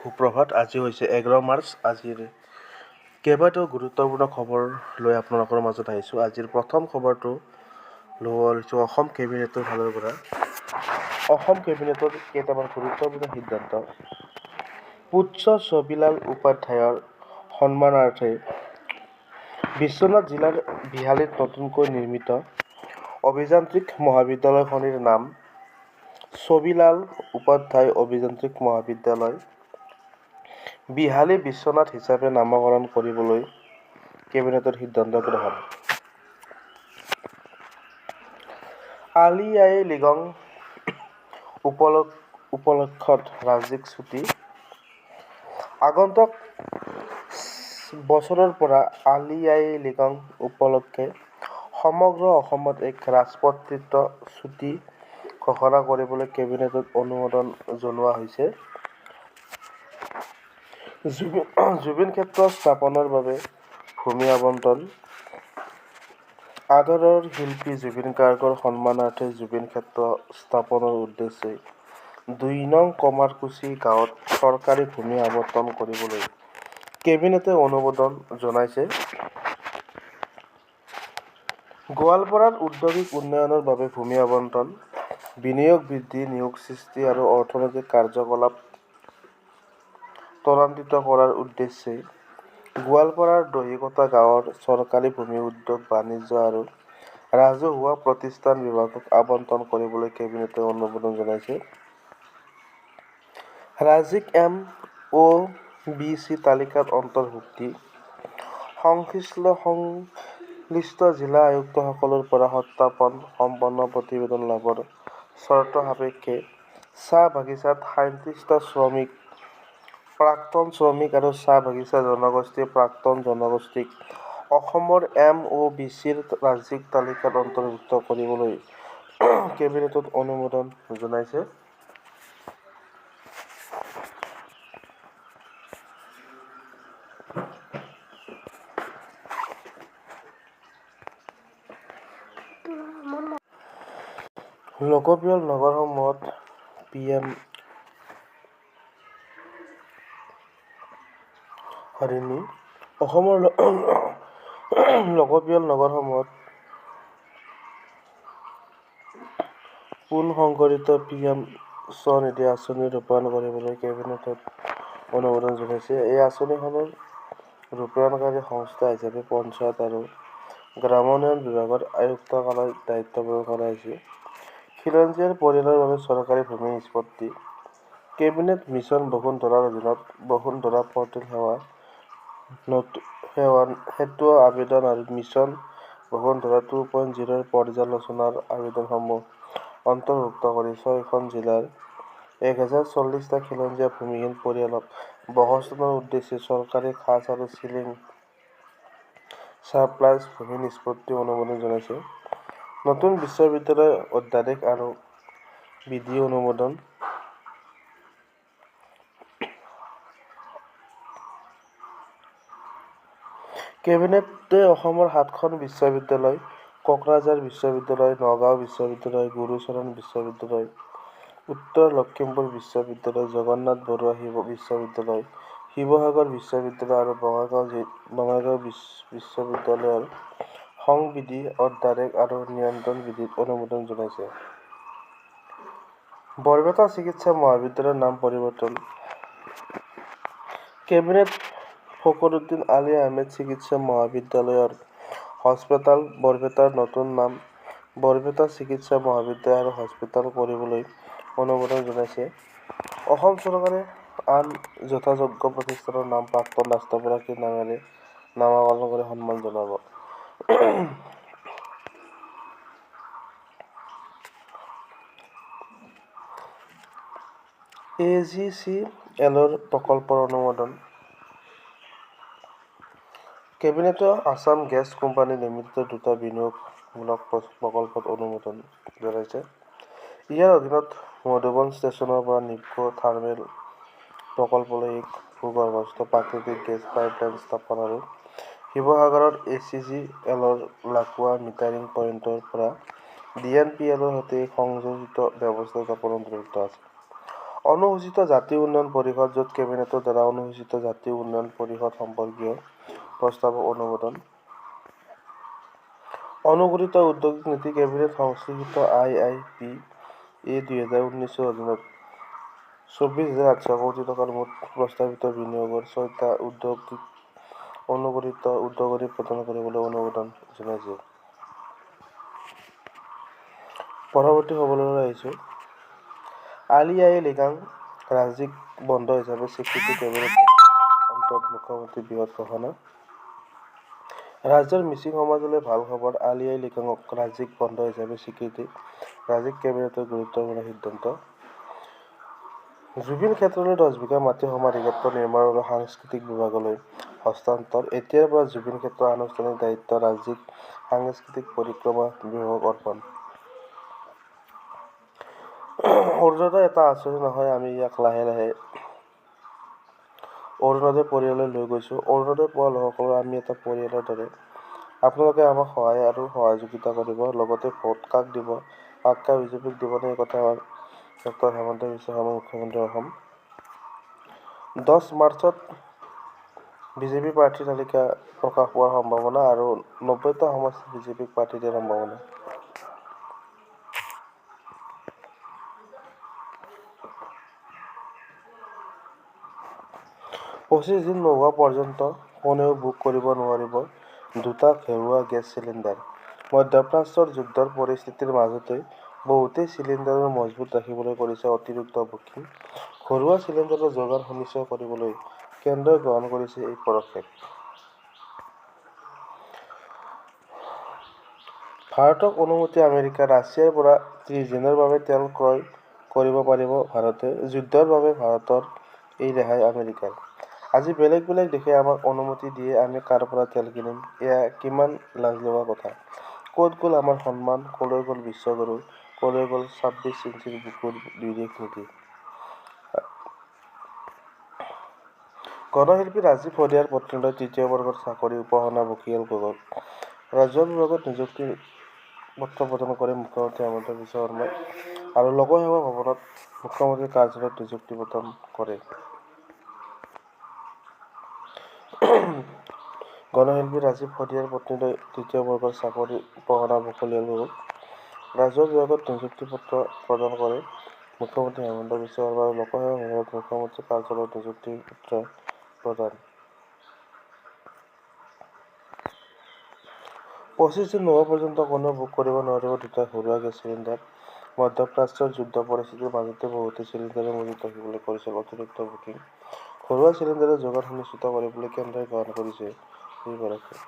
সুপ্ৰভাত। আজি হৈছে 11 মাৰ্চ। আজিৰ কেইবাটাও গুৰুত্বপূৰ্ণ খবৰ লৈ আপোনালোকৰ মাজত আহিছোঁ। আজিৰ প্ৰথম খবৰটো ল'ব লৈছোঁ অসম কেবিনেটৰ ফালৰ পৰা। অসম কেবিনেটৰ কেইটামান গুৰুত্বপূৰ্ণ সিদ্ধান্ত। পূজ্য ছবিলাল উপাধ্যায়ৰ সন্মানাৰ্থে বিশ্বনাথ জিলাৰ বিহালীত নতুনকৈ নিৰ্মিত অভিযান্ত্ৰিক মহাবিদ্যালয়খনিৰ নাম ছবিলাল উপাধ্যায় অভিযান্ত্ৰিক মহাবিদ্যালয় বিহালী বিশ্বনাথ হিচাপে নামকৰণ কৰিবলৈ কেবিনেটৰ সিদ্ধান্ত গ্ৰহণ। আলি আই লৃগাং উপলক্ষত ৰাজ্যিক ছুটী। আগন্তুক বছৰৰ পৰা আলি আই লৃগাং উপলক্ষে সমগ্ৰ অসমত এক ৰাজপত্ৰিত ছুটী ঘোষণা কৰিবলৈ কেবিনেটত অনুমোদন জনোৱা হৈছে। জুবিন ক্ষেত্ৰ স্থাপনৰ বাবে ভূমি আবণ্টন। আদৰৰ শিল্পী জুবিন গাৰ্গৰ সন্মানাৰ্থে জুবিন ক্ষেত্ৰ স্থাপনৰ উদ্দেশ্যে ২ নং কমাৰকুছি গাঁৱত চৰকাৰী ভূমি আবণ্টন কৰিবলৈ কেবিনেটে অনুমোদন জনাইছে। গোৱালপাৰাৰ ঔদ্যোগিক উন্নয়নৰ বাবে ভূমি আবণ্টন, বিনিয়োগ বৃদ্ধি, নিয়োগ সৃষ্টি আৰু অৰ্থনৈতিক কাৰ্যকলাপ ত্বৰান্বিত কৰাৰ উদ্দেশ্যে গোৱালপাৰাৰ দহিকটা গাঁৱৰ চৰকাৰী ভূমি উদ্যোগ, বাণিজ্য আৰু ৰাজহুৱা প্ৰতিষ্ঠান বিভাগক আবণ্টন কৰিবলৈ কেবিনেটে অনুমোদন জনাইছে। ৰাজ্যিক MoBC তালিকাত অন্তৰ্ভুক্তি। সংশ্লিষ্ট জিলা আয়ুক্তসকলৰ পৰা সত্যাপন সম্পন্ন প্ৰতিবেদন লাভৰ চৰ্ত সাপেক্ষে চাহ বাগিচাত ৩৭টা শ্ৰমিক, প্ৰাক্তন শ্ৰমিক আৰু চাহ বাগিচা জনগোষ্ঠীৰ প্ৰাক্তন জনগোষ্ঠীক অসমৰ MoBCৰ ৰাজ্যিক তালিকাত অন্তৰ্ভুক্ত কৰিবলৈ কেবিনেটত অনুমোদন জনাইছে। লোকপিয়ল নগৰসমূহত PM অসমৰ লোকপিয়ল নগৰসমূহত পুনঃসংগঠিত PM স্বনিধি আঁচনি ৰূপায়ণ কৰিবলৈ কেবিনেটত অনুমোদন জনাইছে। এই আঁচনিখনৰ ৰূপায়ণকাৰী সংস্থা হিচাপে পঞ্চায়ত আৰু গ্ৰামোন্নয়ন বিভাগৰ আয়ুক্তকালয়ক দায়িত্ব প্ৰদান কৰা হৈছে। খিলঞ্জীয়াৰ পৰিয়ালৰ বাবে চৰকাৰী ভূমি নিষ্পত্তি। কেবিনেট মিছন বসুন্ধৰাৰ অধীনত বসুন্ধৰা পৰ্টেল সেৱা, সেতু আবেদন আৰু মিছন বসুন্ধৰা 2.0ৰ পৰ্যালোচনাৰ আবেদনসমূহ অন্তৰ্ভুক্ত কৰি ৬খন জিলাৰ 1040টা খিলঞ্জীয়া ভূমিহীন পৰিয়ালক বাসস্থানৰ উদ্দেশ্যে চৰকাৰী খাজ আৰু চিলিং ছাৰপ্লাজ ভূমি নিষ্পত্তিৰ অনুমোদন জনাইছে। নতুন বিশ্ববিদ্যালয় অধ্যাদেশ আৰু বিধি অনুমোদন। কেবিনেটে অসমৰ 7খন বিশ্ববিদ্যালয়, কোকৰাঝাৰ বিশ্ববিদ্যালয়, নগাঁও বিশ্ববিদ্যালয়, গুৰুচৰণ বিশ্ববিদ্যালয়, উত্তৰ লখিমপুৰ বিশ্ববিদ্যালয়, জগন্নাথ বৰুৱা বিশ্ববিদ্যালয়, শিৱসাগৰ বিশ্ববিদ্যালয় আৰু বঙাইগাঁও বিশ্ববিদ্যালয়ৰ সংবিধি, অধ্যাদেশ আৰু নিয়ন্ত্ৰণ বিধিত অনুমোদন জনাইছে। বৰপেটা চিকিৎসা মহাবিদ্যালয়ৰ নাম পৰিৱৰ্তন। কেবিনেট ফখৰুদ্দিন আলি আহমেদ চিকিৎসা মহাবিদ্যালয়ৰ হস্পিতাল বৰপেটাৰ নতুন নাম বৰপেটা চিকিৎসা মহাবিদ্যালয় আৰু হস্পিতাল কৰিবলৈ অনুমোদন জনাইছে। অসম চৰকাৰে আন যথাযোগ্য প্ৰতিষ্ঠানৰ নাম প্ৰাক্তন ৰাষ্ট্ৰপতিৰ নামেৰে নামকৰণ কৰি সন্মান জনাব। AGCLৰ প্ৰকল্পৰ অনুমোদন। কেবিনেটে আছাম গেছ কোম্পানী লিমিটেডৰ 2টা বিনিয়োগমূলক প্ৰকল্পত অনুমোদন জনাইছে। ইয়াৰ অধীনত মধুবন ষ্টেচনৰ পৰা নিপকো থাৰ্মেল প্ৰকল্পলৈ এক ভূগৰ্ভস্থ প্ৰাকৃতিক গেছ পাইপলাইন স্থাপন আৰু শিৱসাগৰৰ ACGLৰ লাকুৱা মিটাৰিং পইণ্টৰ পৰা DNPLৰ সৈতে সংযোজিত ব্যৱস্থা স্থাপন অন্তৰ্ভুক্ত আছে। অনুসূচিত জাতি উন্নয়ন পৰিষদ, য'ত কেবিনেটৰ দ্বাৰা অনুসূচিত জাতি উন্নয়ন পৰিষদ সম্পৰ্কীয় প্ৰস্তাৱক অনুমোদন। অনুকূলিত ঔদ্যোগিক নীতি, কেবিনেট সংশ্লিষ্ট IIPA 2019 অধীনত 24,800 কোটি টকাৰ মুঠ প্ৰস্তাৱিত বিনিয়োগৰ 6টা অনুকূলিত উদ্যোগনি প্ৰদান কৰিবলৈ অনুমোদন জনাইছে। পৰৱৰ্তী খবৰলৈ আহিছোঁ। আলি আই লৃগাং ৰাজ্যিক বন্ধ হিচাপে স্বীকৃতি, কেবিনেটৰ অন্তত মুখ্যমন্ত্ৰীৰ বৃহৎ ঘোষণা। ৰাজ্যৰ মিচিং সমাজলৈ ভাল খবৰ, আলি আই লৃগাঙক ৰাজ্যিক বন্ধ হিচাপে স্বীকৃতি, ৰাজ্যিক কেবিনেটৰ গুৰুত্বপূৰ্ণ সিদ্ধান্ত। জুবিন ক্ষেত্ৰলৈ 10 বিঘা মাটি সমাধিক্ষেত্ৰ নিৰ্মাণৰ বাবে সাংস্কৃতিক বিভাগলৈ হস্তান্তৰ। এতিয়াৰ পৰা জুবিন ক্ষেত্ৰৰ আনুষ্ঠানিক দায়িত্ব ৰাজ্যিক সাংস্কৃতিক পৰিক্ৰমা বিভাগক অৰ্পণ। অৰুণোদয় এটা আঁচনি নহয়, আমি ইয়াক লাহে লাহে অৰুণোদয় পৰিয়াললৈ লৈ গৈছো। অৰুণোদয় পোৱা লোকসকলৰ আমি এটা পৰিয়ালৰ দৰে। আপোনালোকে আমাক সহায় আৰু সহযোগিতা কৰিব। লগতে ভোট কাক দিব, কাক বিজেপিক দিবনে, এই কথা ডক্টৰ হিমন্ত বিশ্ব শৰ্মা, মুখ্যমন্ত্ৰী অসম। 10 মাৰ্চত বিজেপি প্ৰাৰ্থীৰ তালিকা প্ৰকাশ পোৱাৰ সম্ভাৱনা আৰু 90টা সমষ্টিত বিজেপিক প্ৰাৰ্থী দিয়াৰ সম্ভাৱনা। পঁচিছ দিন নোহোৱা পৰ্যন্ত কোনেও বুক কৰিব নোৱাৰিব 2টা ঘৰুৱা গেছ চিলিণ্ডাৰ। মধ্যপ্ৰাচ্যৰ যুদ্ধৰ পৰিস্থিতিৰ মাজতে বহুতেই চিলিণ্ডাৰৰ মজুত ৰাখিবলৈ কৰিছে অতিৰিক্ত বুকিং। ঘৰুৱা চিলিণ্ডাৰৰ যোগান সুনিশ্চিত কৰিবলৈ কেন্দ্ৰই গ্ৰহণ কৰিছে এই পদক্ষেপ। ভাৰতক অনুমতি আমেৰিকা, ৰাছিয়াৰ পৰা 30 দিনৰ বাবে তেল ক্ৰয় কৰিব পাৰিব ভাৰতে। যুদ্ধৰ বাবে ভাৰতৰ এই ৰেহাই আমেৰিকাৰ। আজি বেলেগ বেলেগ দেশে আমাক অনুমতি দিয়ে, আমি কাৰ পৰা তেল কিনিম? এয়া কিমান লাজ লগা কথা। ক'ত গ'ল আমাৰ সন্মান? ক'লৈ গ'ল বিশ্বগুৰু? ক'লৈ গ'ল 26 ইঞ্চিৰ বুকুৰ বিদেশ নীতি? গণশিল্পী ৰাজীৱ শদিয়াৰ পত্নীলৈ 3য় বৰ্গৰ চাকৰি, উপাসনা বকিয়াল গগৈক। ৰাজহুৱা বিভাগত নিযুক্তি পত্ৰ প্ৰদান কৰে মুখ্যমন্ত্ৰী হিমন্ত বিশ্ব শৰ্মাই আৰু লোকসেৱা ভৱনত মুখ্যমন্ত্ৰীৰ কাৰ্যালয়ত নিযুক্তি প্ৰদান কৰে। গণশিল্পী ৰাজীৱ শদিয়াৰ পত্নীলৈ 3য় বৰ্গৰ চাকৰি, উপাসনা বকিয়াল গগৈক। ৰাজহুৱা বিভাগত নিযুক্তি পত্ৰ প্ৰদান কৰে মুখ্যমন্ত্ৰী হিমন্ত বিশ্ব শৰ্মা আৰু লোকসেৱা ভৱনত মুখ্যমন্ত্ৰীৰ কাৰ্যালয়ত নিযুক্তি পত্ৰ প্ৰদান। 25 দিন নোহোৱা পৰ্যন্ত কোনেও বুক কৰিব নোৱাৰিব 2টা ঘৰুৱা গেছ চিলিণ্ডাৰ। মধ্যপ্ৰাচ্যৰ যুদ্ধ পৰিস্থিতিৰ মাজতে বহুতে চিলিণ্ডাৰৰ মজুত ৰাখিবলৈ কৰিছিল অতিৰিক্ত বুকিং। ঘৰুৱা চিলিণ্ডাৰৰ যোগান সুনিশ্চিত কৰিবলৈ কেন্দ্ৰই গ্ৰহণ কৰিছে এই পদক্ষেপ।